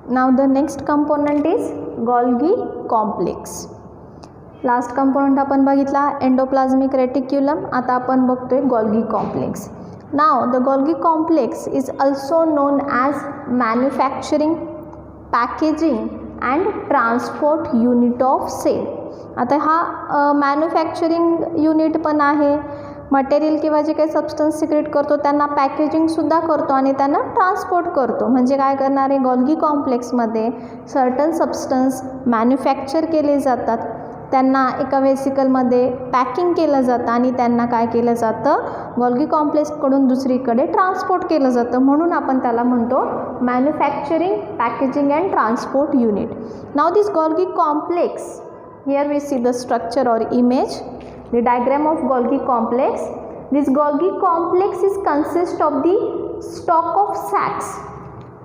Now the next component is Golgi complex. Last component आपण बघितला endoplasmic reticulum. आता आपण बघतोय Golgi complex. Now the Golgi complex is also known as manufacturing, packaging and transport unit of cell. आता हा manufacturing unit पण आहे, material किंवा जे काही सबस्टन्स सिक्रेट करतो त्यांना पॅकेजिंगसुद्धा करतो आणि त्यांना ट्रान्सपोर्ट करतो. म्हणजे काय करणार आहे, गोल्गी कॉम्प्लेक्समध्ये सर्टन सबस्टन्स मॅन्युफॅक्चर केले जातात, त्यांना एका वेसिकलमध्ये पॅकिंग केलं जातं आणि त्यांना काय केलं जातं, गोल्गी कॉम्प्लेक्सकडून दुसरीकडे ट्रान्सपोर्ट केलं जातं. म्हणून आपण त्याला म्हणतो manufacturing, packaging and transport unit. Now this Golgi complex, here we see the structure or image, the diagram of Golgi complex. This Golgi complex is consist of the stalk of sacs.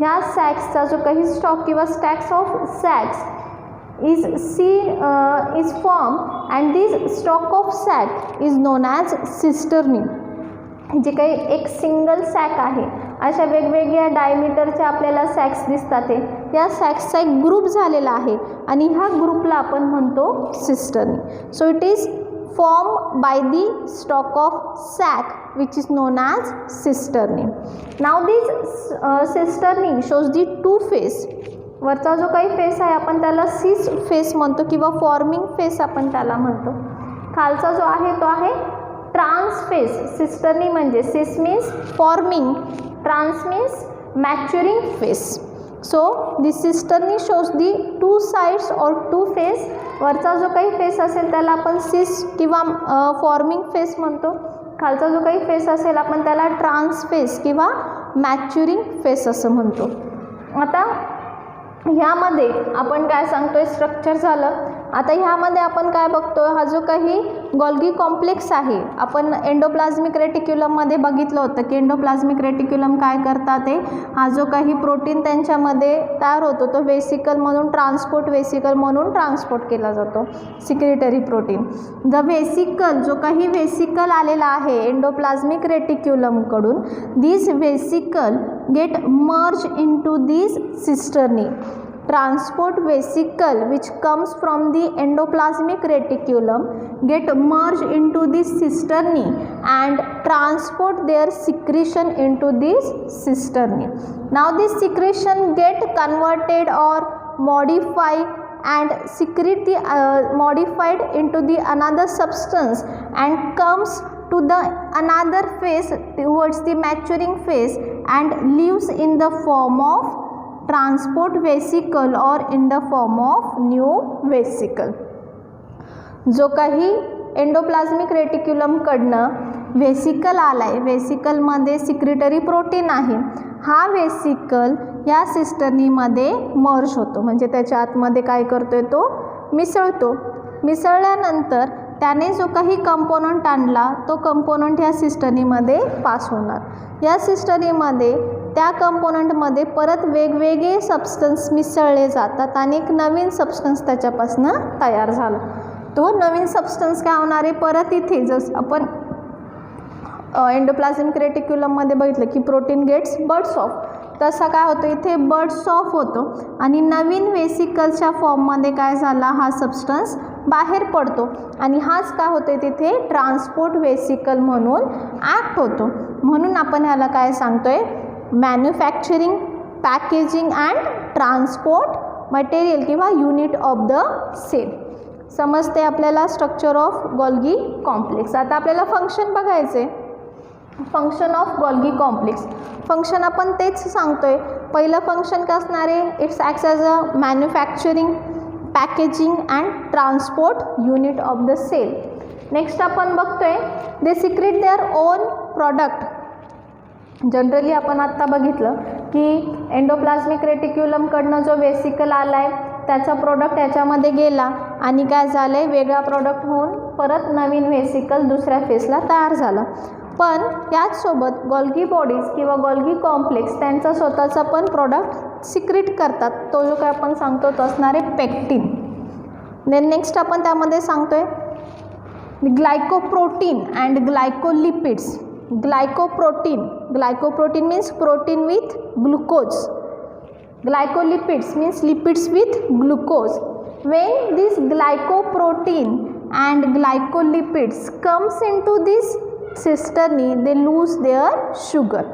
या सॅक्सचा जो काही stock किंवा stacks of sacs is formed and this stalk of sac is known as cisternae. जे काही एक single sack आहे, अशा वेगवेगळ्या डायमीटरच्या आपल्याला सॅक्स दिसतात, या सॅक्सचा एक ग्रुप झालेला आहे आणि ह्या ग्रुपला आपण म्हणतो cisternae. So it is form by the stock of sac which is known as cisternae. Now this cisternae shows the two face. वरचा जो काही फेस आहे आपण त्याला सिस फेस म्हणतो किंवा फॉर्मिंग फेस आपण त्याला म्हणतो. खालचा जो आहे तो आहे ट्रान्स फेस. सिस्टर्नी म्हणजे cis means forming, trans means maturing face. So this cisternae shows the two sides or two face. वरचा जो काही फेस असेल त्याला आपण सिस किंवा फॉर्मिंग फेस म्हणतो, खालचा जो काही फेस असेल आपण त्याला ट्रान्स फेस किंवा मॅच्युरिंग फेस असं म्हणतो. आता ह्यामध्ये आपण काय सांगतोय, स्ट्रक्चर झालं. आता ह्यामध्ये आपण काय बघतोय, हा जो काही गोल्गी कॉम्प्लेक्स आहे, आपण एंडोप्लाझ्मिक रेटिक्युलममध्ये बघितलं होतं की एंडोप्लाझ्मिक रेटिक्युलम काय करतात, ते हा जो काही प्रोटीन त्यांच्यामध्ये तयार होतो तो वेसिकल म्हणून ट्रान्सपोर्ट वेसिकल म्हणून ट्रान्सपोर्ट केला जातो, सिक्रेटरी प्रोटीन. द वेसिकल, जो काही वेसिकल आलेला आहे एंडोप्लाझ्मिक रेटिक्युलमकडून, this vesicle get merge into this cisternae. Transport vesicle which comes from the endoplasmic reticulum get merged into this cisternae and transport their secretion into this cisternae. Now this secretion get converted or modified and secrete the modified into the another substance and comes to the another phase towards the maturing phase and lives in the form of transport vesicle or in the form of new vesicle. जो काही endoplasmic रेटिक्युलमकडनं vesicle आला आहे, वेसिकलमध्ये secretary protein आहे, हा vesicle या सिस्टर्नीमध्ये merge होतो. म्हणजे त्याच्या आतमध्ये काय करतोय, तो मिसळतो. मिसळल्यानंतर त्याने जो काही कंपोनंट आणला तो कंपोनंट ह्या सिस्टर्नीमध्ये पास होणार. या सिस्टर्नीमध्ये त्या कंपोनंटमध्ये परत वेगवेगळे सबस्टन्स मिसळले जातात आणि एक नवीन सबस्टन्स त्याच्यापासून तयार झाला. तो नवीन सबस्टन्स काय होणार आहे, परत इथे जसं आपण एंडोप्लाझ्मिक रेटिक्युलममध्ये बघितलं की प्रोटीन गेट्स बर्ड्स ऑफ, तसा काय होतं इथे बर्ड्स ऑफ होतो आणि नवीन वेसिकलच्या फॉर्ममध्ये काय झाला, हा सबस्टन्स बाहेर पडतो आणि हाच काय होते तिथे ट्रान्सपोर्ट वेसिकल म्हणून ॲक्ट होतो. म्हणून आपण ह्याला काय सांगतोय, manufacturing, packaging and transport material किंवा युनिट ऑफ द सेल. समजते आपल्याला स्ट्रक्चर ऑफ गोल्गी कॉम्प्लेक्स. आता आपल्याला फंक्शन बघायचे, function of Golgi complex. Function आपण तेच सांगतोय. पहिलं फंक्शन काय असणार आहे, it's acts as a manufacturing, packaging and transport unit of the cell. Next आपण बघतोय they secrete their own product. Generally आपण आत्ता बघितलं की एंडोप्लाझ्मिक रेटिक्युलमकडनं जो वेसिकल आला आहे त्याचा प्रोडक्ट याच्यामध्ये गेला आणि काय झालं आहे, वेगळा प्रोडक्ट होऊन परत नवीन वेसिकल दुसऱ्या फेसला तयार झाला. पण त्याचसोबत गोल्गी बॉडीज किंवा गोल्गी कॉम्प्लेक्स त्यांचा स्वतःचा पण प्रोडक्ट सिक्रेट करतात. तो जो काय आपण सांगतो तो असणार आहे पेक्टिन. देन नेक्स्ट आपण त्यामध्ये सांगतोय glycoprotein and glycoprotein. Glycoprotein means protein with glucose. Glycolipids means lipids with glucose. When this glycoprotein and glycolipids comes into this cistern, they lose their sugar.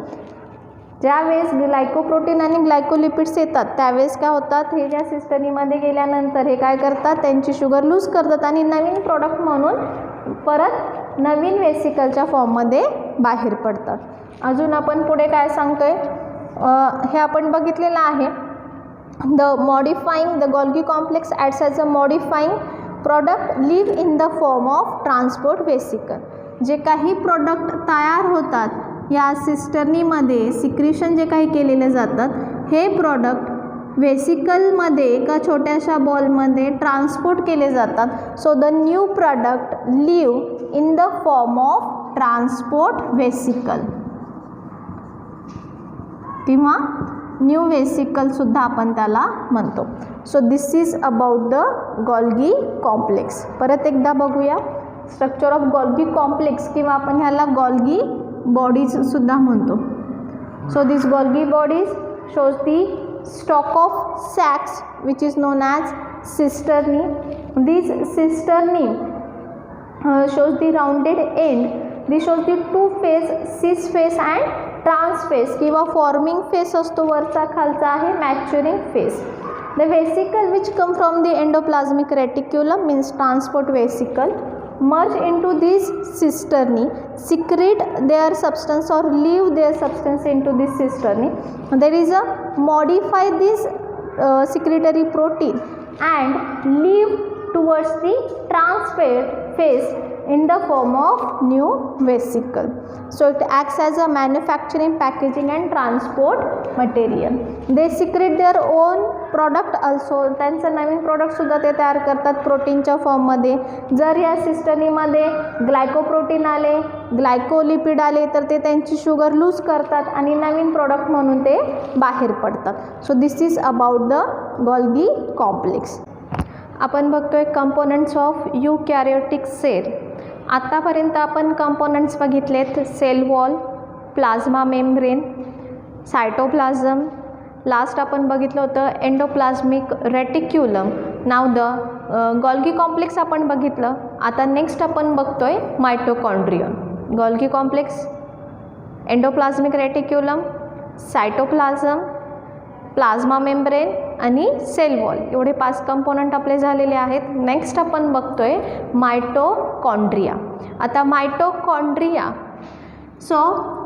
ज्यावेळेस ग्लायकोप्रोटीन आणि ग्लायकोलिपिड्स येतात त्यावेळेस काय होतात, हे ज्या सिस्टनीमध्ये गेल्यानंतर हे काय करतात, त्यांची शुगर लूज करतात आणि नवीन प्रोडक्ट म्हणून परत नवीन वेसिकलच्या फॉर्ममध्ये बाहेर पडतात. अजून आपण पुढे काय सांगतोय, हे आपण बघितलेलं आहे. The Golgi complex ads as a मॉडिफाईंग product live in the form of transport vesicle. जे काही प्रोडक्ट तयार होतात या सिस्टर्नीमध्ये सिक्रिशन जे काही केलेले जातात, हे प्रोडक्ट वेसिकलमध्ये एका छोट्याशा बॉलमध्ये ट्रान्सपोर्ट केले जातात. So the new product live in the form of transport vesicle किंवा न्यू वेसिकलसुद्धा आपण त्याला म्हणतो. So this is about the Golgi complex. परत एकदा बघूया स्ट्रक्चर ऑफ गोल्गी कॉम्प्लेक्स किंवा आपण ह्याला गोल्गी बॉडीज सुद्धा म्हणतो. So this Golgi bodies shows the stock of sacs which is known as cisternae. This cisternae shows the rounded end. This shows the two face, cis face and trans face किंवा forming face असतो वरचा खालचा आहे maturing face. The vesicle which come from the endoplasmic reticulum means transport vesicle merge into this cisternae, secrete their substance or leave their substance into this cisternae. There is a modify this secretory protein and leave towards the transfer phase in the form of new vesicle. So it acts as a manufacturing, packaging and transport material. They secrete their own product also. त्यांचं नवीन प्रोडक्टसुद्धा ते तयार करतात प्रोटीनच्या फॉर्ममध्ये. जर या सिस्टनीमध्ये glycoprotein आले, ग्लायकोलिपिड आले तर ते त्यांची शुगर लूज करतात आणि नवीन प्रोडक्ट म्हणून ते बाहेर पडतात. So this is about the Golgi complex. आपण बघतोय कंपोनंट्स ऑफ यूकॅरियोटिक सेल. आत्तापर्यंत आपण कंपोनंट्स बघितलेत, cell wall, plasma membrane, cytoplasm. Last आपण बघितलं होतं एंडोप्लाझ्मिक रेटिक्युलम. नाव द गोल्गी कॉम्प्लेक्स आपण बघितलं. आता नेक्स्ट आपण बघतोय mitochondrium. Golgi complex, endoplasmic reticulum, cytoplasm, plasma membrane आणि सेल वॉल, एवढे 5 कंपोनंट आपले झालेले आहेत. नेक्स्ट आपण बघतोय मायटोकॉन्ड्रिया. आता mitochondria, so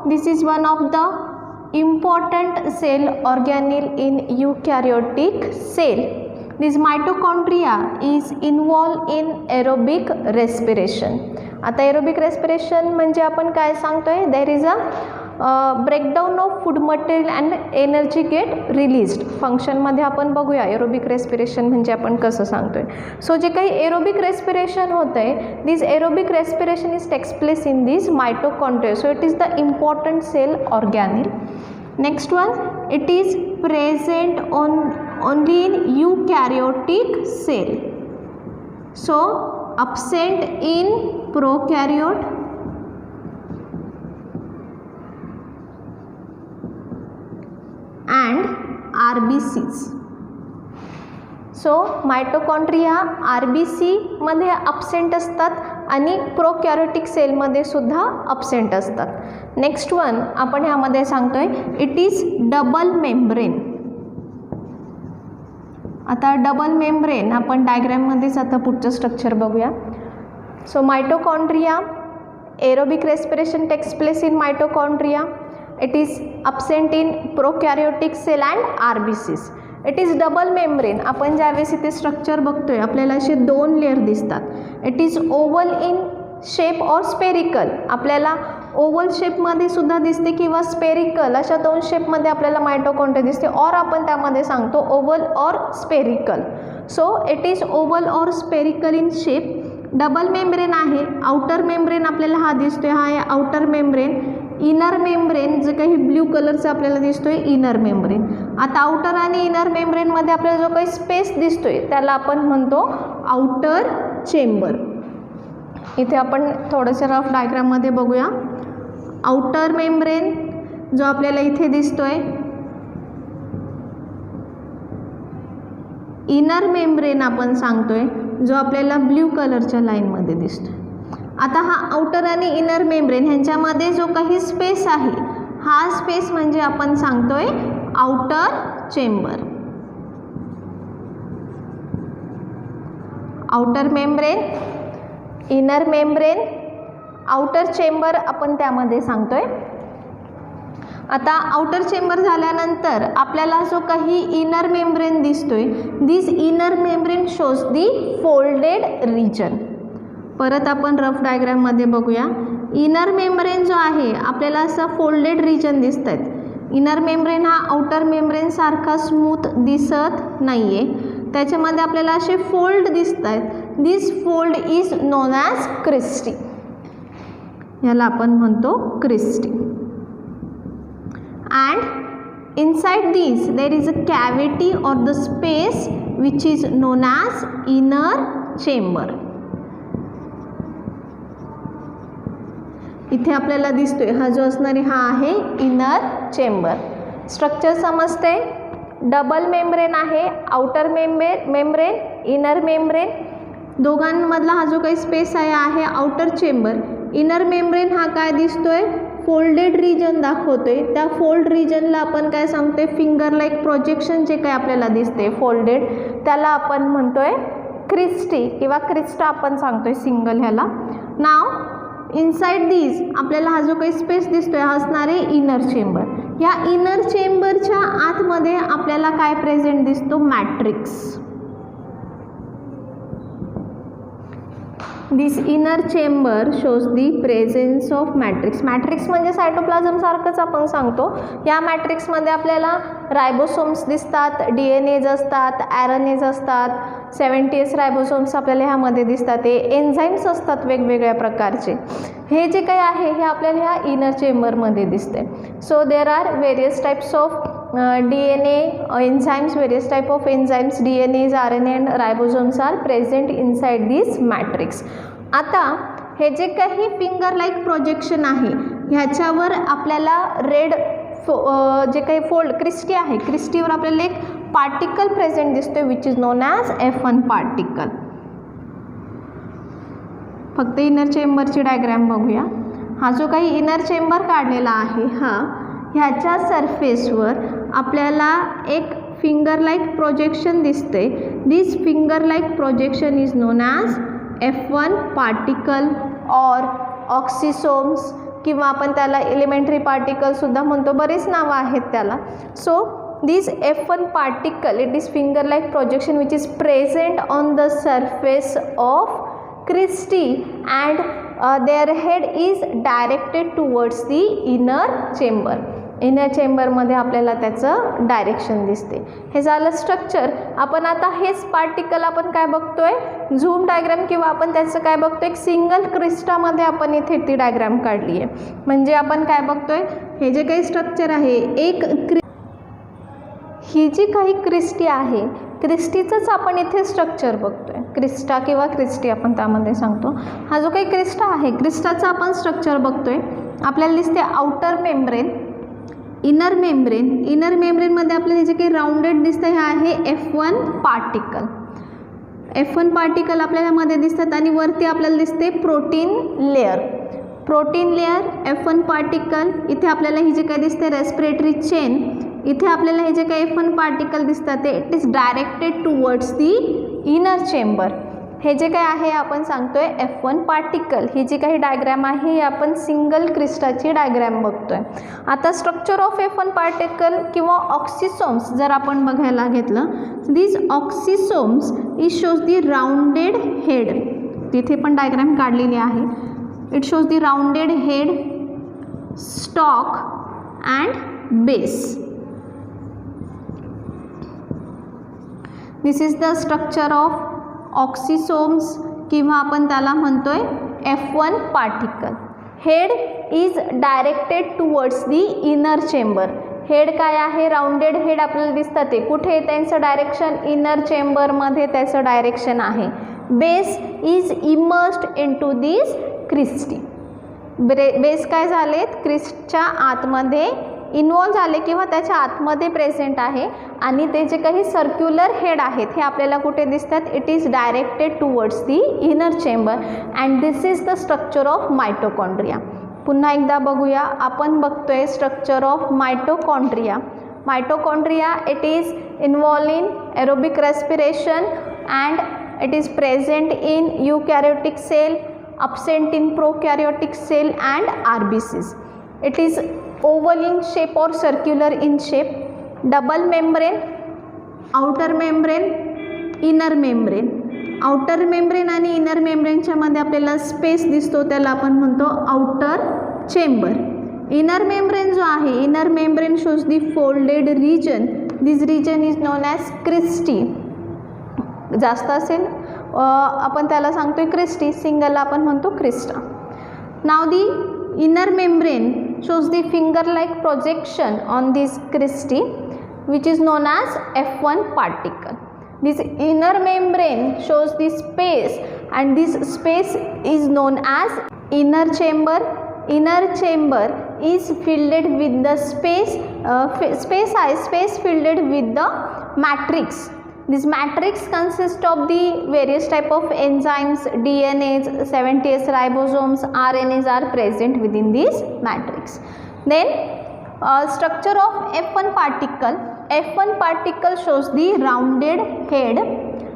this is one of the important cell organelle in eukaryotic cell. This mitochondria is involved in aerobic respiration. आता aerobic respiration म्हणजे आपण काय सांगतोय, there is a breakdown of food material and energy get released. फंक्शनमध्ये आपण बघूया aerobic respiration म्हणजे आपण कसं सांगतोय. सो जे काही एरोबिक रेस्पिरेशन होतं आहे, this aerobic respiration is takes place in this mitochondria. So it is the important cell organelle. Next one, it is present only in eukaryotic cell. So absent in prokaryote and RBCs. So mitochondria RBCमध्ये absent असतात आणि प्रोकॅरियोटिक सेलमध्ये सुद्धा absent असतात. Next one आपण ह्यामध्ये सांगतोय, it is double membrane. आता डबल मेम्ब्रेन आपण डायग्रॅममध्येच आता पुढचं स्ट्रक्चर बघूया. So mitochondria, aerobic respiration takes place in mitochondria. It is absent in prokaryotic cell and RBCs. It is double membrane. आपण ज्यावेळेस इथे स्ट्रक्चर बघतोय आपल्याला असे 2 लेअर दिसतात. It is oval in shape और स्पेरिकल. आपल्याला ओव्हल शेपमध्ये सुद्धा दिसते किंवा स्पेरिकल, अशा 2 शेपमध्ये आपल्याला मायटोकॉन्ड्रिया दिसते. और आपण त्यामध्ये सांगतो oval or spherical. So it is oval or spherical in shape. Double membrane आहे. आउटर मेम्ब्रेन आपल्याला हा दिसतोय, हा आहे आउटर मेम्ब्रेन. इनर मेम्ब्रेन जे काही ब्ल्यू कलरचा आपल्याला दिसतोय इनर मेम्ब्रेन. आता आउटर आणि इनर मेम्ब्रेनमध्ये आपल्याला जो काही स्पेस दिसतोय त्याला आपण म्हणतो आउटर चेंबर. इथे आपण थोडंसं रफ डायग्राममध्ये बघूया. आउटर मेम्ब्रेन जो आपल्याला इथे दिसतोय इनर मेम्ब्रेन आपण सांगतोय, जो आपल्याला ब्ल्यू कलरच्या लाईनमध्ये दिसतो. आता हा आउटर आणि इनर मेम्ब्रेन ह्यांच्यामध्ये जो काही स्पेस आहे, हा स्पेस म्हणजे आपण सांगतोय outer chamber. Outer membrane, inner membrane, outer chamber आपण त्यामध्ये सांगतोय. आता आउटर चेंबर झाल्यानंतर आपल्याला जो काही इनर मेम्ब्रेन दिसतोय, this inner membrane shows the folded region. परत आपण रफ डायग्राममध्ये बघूया. इनर मेम्ब्रेन जो आहे आपल्याला असं फोल्डेड रिजन दिसत आहेत. इनर मेम्ब्रेन हा आउटर मेम्ब्रेन सारखा स्मूथ दिसत नाही आहे, त्याच्यामध्ये आपल्याला असे फोल्ड दिसत आहेत. This fold is known as cristae. याला आपण म्हणतो cristae. And inside this there is a cavity or the space which is known as inner chamber. इथे आपल्याला दिसतोय हा जो असणारे हा आहे इनर चेंबर. स्ट्रक्चर समजते. डबल मेम्ब्रेन आहे, आउटर मेम्ब्रेन, इनर मेम्ब्रेन. दोघांमधला हा जो काही स्पेस आहे आउटर चेंबर. इनर मेम्ब्रेन हा काय दिसतोय, फोल्डेड रिजन दाखवतोय. त्या फोल्ड रिजनला आपण काय सांगतोय, फिंगर लाईक प्रोजेक्शन जे काही आपल्याला दिसते फोल्डेड, त्याला आपण म्हणतोय क्रिस्टी किंवा क्रिस्टा आपण सांगतोय सिंगल ह्याला. नाव इनसाइड दिस आपल्याला हा जो काही स्पेस दिसतोय हा असणारे इनर चेंबर. या इनर चेंबरच्या आतमध्ये आपल्याला काय प्रेझेंट दिसतो, matrix. This inner chamber shows the presence of matrix. Matrix म्हणजे सायटोप्लाझम सारखंच आपण सांगतो. या मॅट्रिक्समध्ये आपल्याला रायबोसोम्स दिसतात, DNA असतात, RNAs असतात, 70S रायबोसोम्स आपल्याला ह्यामध्ये दिसतात. ते एन्झाईम्स असतात वेगवेगळ्या प्रकारचे. हे जे काही आहे हे आपल्याला ह्या इनर चेंबरमध्ये दिसते. So there are various types of DNA enzymes, various type of enzymes, DNAs, RNA and ribosomes are present inside this matrix. आता हे जे काही फिंगर लाईक प्रोजेक्शन आहे ह्याच्यावर आपल्याला रेड जे काही फोल्ड क्रिस्टी आहे, क्रिस्टीवर आपल्याला एक पार्टिकल प्रेझेंट दिसतोय which is known as F1 particle. फक्त इनर चेंबरची डायग्रॅम बघूया. हा जो काही इनर चेंबर काढलेला आहे हा ह्याच्या सरफेसवर आपल्याला एक फिंगर लाईक प्रोजेक्शन दिसते. This finger like projection is known as F1 particle or oxysomes किंवा आपण त्याला एलिमेंटरी पार्टिकलसुद्धा म्हणतो, बरीच नावं आहेत त्याला. So this F1 particle it is finger like projection which is present on the surface of cristae and their head is directed towards the inner chamber. Inner चेंबरमध्ये आपल्याला त्याचं डायरेक्शन दिसते. हे झालं स्ट्रक्चर. आपण आता हेच पार्टिकल आपण काय बघतोय, झूम डायग्राम किंवा आपण त्याचं काय बघतोय, एक सिंगल क्रिस्टामध्ये आपण इथे ती डायग्राम काढली आहे. म्हणजे आपण काय बघतोय, हे जे काही स्ट्रक्चर आहे एक ही जी काही क्रिस्टी आहे क्रिस्टीचंच आपण इथे स्ट्रक्चर बघतोय. क्रिस्टा किंवा क्रिस्टी आपण त्यामध्ये सांगतो. हा जो काही क्रिस्टा आहे क्रिस्टाचं आपण स्ट्रक्चर बघतोय. आपल्याला दिसते outer membrane, inner membrane. Inner मेम्ब्रेनमध्ये आपल्याला जे काही राऊंडेड दिसतं हे आहे F1 पार्टिकल. F1 पार्टिकल आपल्याला मध्ये दिसतात आणि वरती आपल्याला दिसते protein layer. Protein layer, F1 particle. इथे आपल्याला ही जे काही दिसते रेस्पिरेटरी चेन. इथे आपल्याला हे जे काही F1 पार्टिकल दिसतात ते it is directed towards the inner chamber. हे जे काही आहे आपण सांगतोय F1 पार्टिकल. ही जी काही डायग्रॅम आहे ही आपण सिंगल क्रिस्टाची डायग्रॅम बघतोय. आता स्ट्रक्चर ऑफ F1 पार्टिकल किंवा ऑक्सिसोम्स जर आपण बघायला घेतलं, this oxysomes is shows the rounded head. तिथे पण डायग्रॅम काढलेली आहे. It shows the rounded head, stalk and base. This is the structure of oxysomes किंवा आपण त्याला म्हणतोय F1 particle. Head is directed towards the inner chamber. Head काय आहे, राऊंडेड हेड आपल्याला दिसतात. ते कुठे त्यांचं डायरेक्शन, इनर चेंबरमध्ये त्याचं डायरेक्शन आहे. Base is immersed into this cristae. Base काय झालेत, क्रिस्टच्या आतमध्ये इन्वॉल्व झाले किंवा त्याच्या आतमध्ये प्रेझेंट आहे आणि ते जे काही सर्क्युलर हेड आहेत हे आपल्याला कुठे दिसतात, it is directed towards the inner chamber and this is the structure of mitochondria. पुन्हा एकदा बघूया, आपण बघतोय structure of mitochondria. Mitochondria, it is involved in aerobic respiration and it is present in eukaryotic cell, absent in prokaryotic cell and RBCs. It is oval in shape or circular in shape, double membrane, outer membrane, inner membrane. Outer membrane आणि inner मेम्ब्रेनच्या मध्ये आपल्याला space दिसतो, त्याला आपण म्हणतो outer chamber. Inner membrane जो आहे, inner membrane shows the folded region, this region is known as cristae. जास्त असेल आपण त्याला सांगतोय क्रिस्टी, सिंगलला आपण म्हणतो crista. Now the inner membrane shows the finger like projection on this cristae which is known as F1 particle. This inner membrane shows the space and this space is known as inner chamber. Inner chamber is filled with the space filled with the matrix. This matrix consists of the various type of enzymes, DNAs, 70S ribosomes, RNAs are present within this matrix. Then structure of F1 particle. F1 particle shows the rounded head,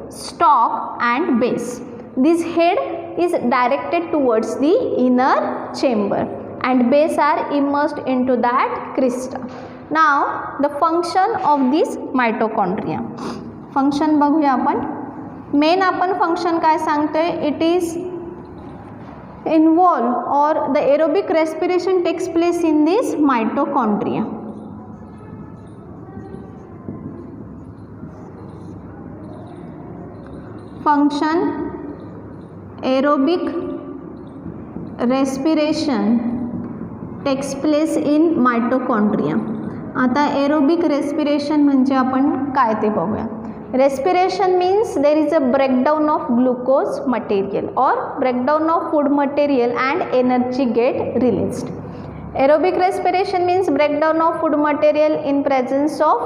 stalk and base. This head is directed towards the inner chamber and base are immersed into that crystal. Now the function of this mitochondria. Function बघूया आपण. Main आपण function काय सांगतोय, it is involved or the aerobic respiration takes place in this mitochondria. Function aerobic respiration takes place in mitochondria. आता aerobic respiration म्हणजे आपण काय ते बघूया. Respiration means there is a breakdown of glucose material or breakdown of food material and energy get released. Aerobic respiration means breakdown of food material in presence of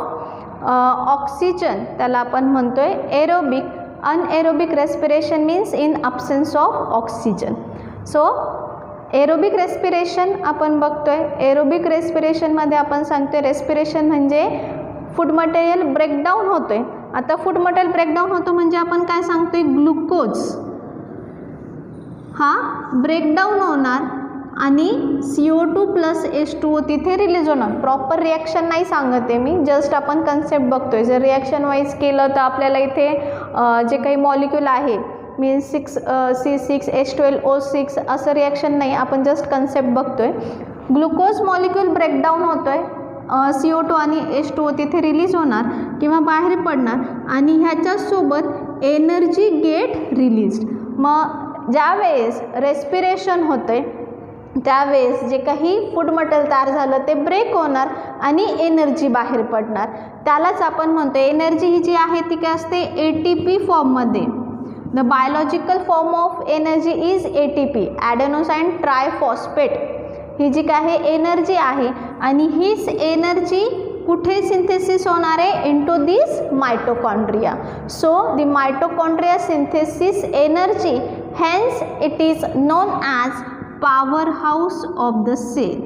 oxygen, त्याला आपण म्हणतोय aerobic. Anaerobic respiration means in absence of oxygen. So aerobic respiration आपण बघतोय. aerobic respiration मध्ये आपण सांगतोय respiration म्हणजे food material breakdown होतोय. आता फूड मटेरियल ब्रेकडाऊन होतो म्हणजे आपण काय सांगतोय, ग्लुकोज हा ब्रेकडाऊन होणार आणि CO2 प्लस H2O तिथे रिलीज होणार. प्रॉपर रिॲक्शन नाही सांगत आहे मी, जस्ट आपण कन्सेप्ट बघतोय. जर रिॲक्शन वाईज केलं तर आपल्याला इथे जे काही मॉलिक्यूल आहे मीन्स C6H12O6 असं रिॲक्शन नाही, आपण जस्ट कन्सेप्ट बघतोय. ग्लुकोज मॉलिक्यूल ब्रेकडाऊन होतोय, CO2 आणि H2O तिथे रिलीज होणार किंवा बाहेर पडणार आणि ह्याच्यासोबत एनर्जी गेट रिलीज्ड. मग ज्यावेळेस रेस्पिरेशन होतंय त्यावेळेस जे काही फूड मटेरियल तयार झालं ते ब्रेक होणार आणि एनर्जी बाहेर पडणार, त्यालाच आपण म्हणतो एनर्जी. ही जी आहे ती काय असते, ATP फॉर्ममध्ये. The biological form of energy is ATP, adenosine triphosphate. ही जी काय एनर्जी आहे आणि हीच एनर्जी कुठे सिंथेसिस होणार आहे, into this mitochondria. So the mitochondria synthesis energy, hence it is known as powerhouse of the cell.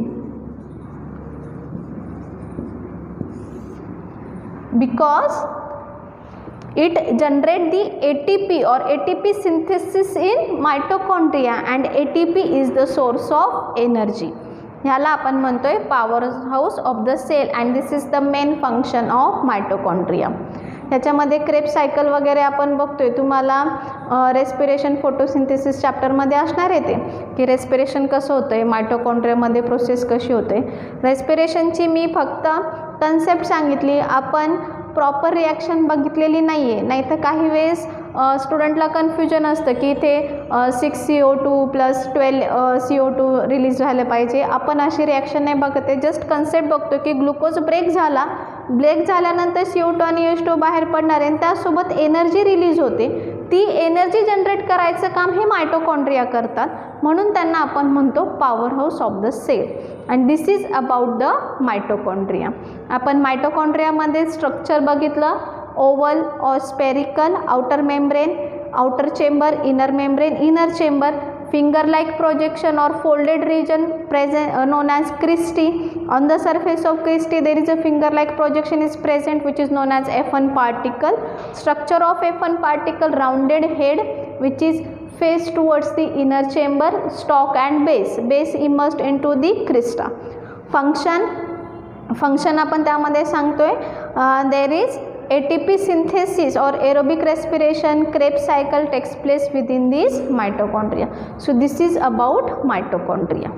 Because it generate the ATP or ATP synthesis in mitochondria and ATP is the source of energy. ह्याला आपण म्हणतोय power house of the cell and this is the main function of mitochondria. ह्याच्यामध्ये Krebs cycle वगैरे आपण बघतोय. तुम्हाला respiration photosynthesis चॅप्टरमध्ये असणार आहे ते की रेस्पिरेशन कसं होतं आहे, मायटोकॉन्ड्रियामध्ये प्रोसेस कशी होते. रेस्पिरेशनची मी फक्त कन्सेप्ट सांगितली, आपण प्रॉपर रिॲक्शन बघितलेली नाही आहे. नाही तर काही वेळेस स्टुडंटला कन्फ्युजन असतं की इथे 6CO2 प्लस 12 CO2 रिलीज झालं पाहिजे. आपण अशी रिॲक्शन नाही बघत आहे, जस्ट कन्सेप्ट बघतो की ग्लुकोज ब्रेक झाल्यानंतर CO2 आणि H2O बाहेर पडणार आहे आणि त्यासोबत एनर्जी रिलीज होते. ती एनर्जी जनरेट करायचं काम हे मायटोकॉन्ड्रिया करतात, म्हणून त्यांना आपण म्हणतो power house of the cell. And this is about the mitochondria. आपण मायटोकॉन्ड्रियामध्ये स्ट्रक्चर बघितलं, oval or spherical, outer membrane, outer chamber, inner chamber, finger like projection or folded region present known as cristae. On the surface of cristae there is a finger like projection is present which is known as F1 particle. Structure of F1 particle, rounded head which is face towards the inner chamber, stalk and base immersed into the crista. Function आपण त्यामध्ये सांगतोय, there is ATP synthesis or aerobic respiration, Krebs cycle takes place within these mitochondria. So this is about mitochondria.